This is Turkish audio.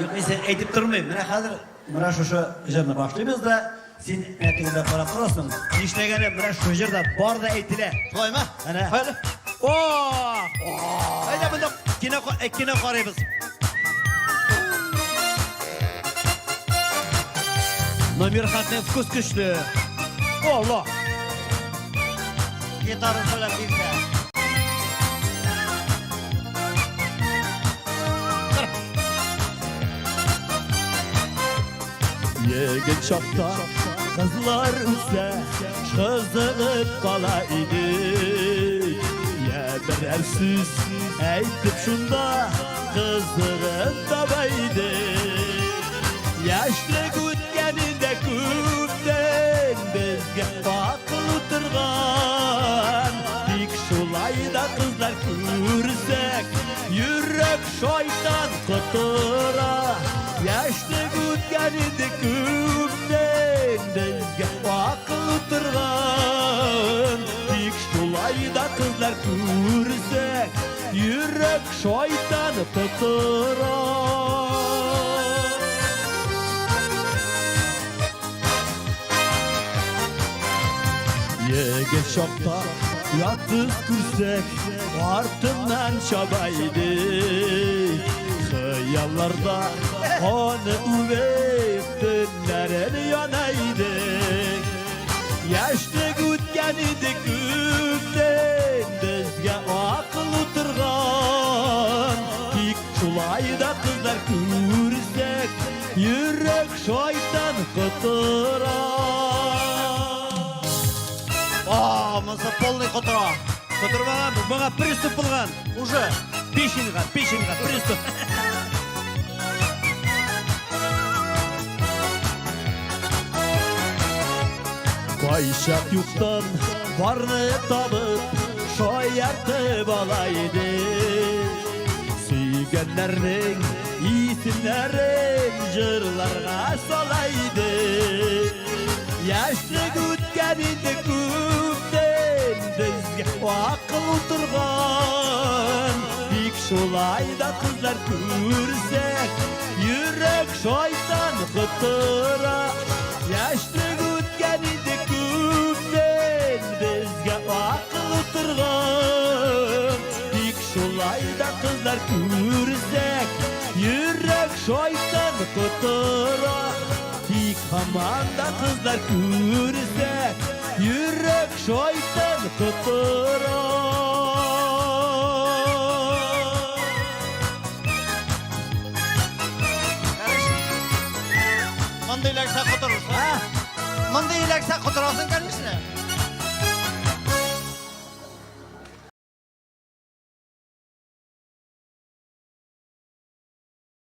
Yok sen aytib turmayman. Mana hozir mana shu yerni boshlaymiz-da, sen aytganda qarab turasan. Ishlagani mana shu yerda borda aytila. Qo'yma. Ana. Qo'yli. Hayda bunda kino qaraymiz. Nomer xatni vkus kuchli. Allah. Gitarı söyle bizde. Yegin çapta kızlar ise kızılıp bala idi. Ya birer süz aytib şunda kızığın tabaydı. Yaşlık o'tganida ko'pdan bizga aql o'tirgan. Tik shulayda qizlar ko'rsak yurak shayton qotira. Yaşlık o'tganida ko'pdan bizga aql o'tirgan. Tik shulayda qizlar ko'rsak yurak shayton qotira. Yegin şokta yatız kürsek artından çabaydı. Hayallarda onu üveyip dünlerini yanaydı. Yaşlık o'tgan edi ko'pdan bizga aql o'tirgan. Tik shulayda qizlar ko'rsak yurak shayton qotirar. Masa полный котра. Ko'tarmagan, bunga pриступ qilgan. Уже. Peshinga pриступ. Qayshaq yuqdan barni tabib shoyartib olaydi. Suyganlarning isimlarin jirlarga solaydi. Yaşlık o'tgan edi ko'pdan bizga aql o'tirgan. Tik shulayda qizlar ko'rsak yurak shayton qotira. Yaşlık o'tgan edi ko'pdan bizga aql o'tirgan. Tik shulayda qizlar ko'rsak yurak shayton qotira. Tik hamanda kızlar ko'rsak yurak shayton qotira. Manda ilaksa kotarırsan. Manda ilaksa kotarasın gelmişsin.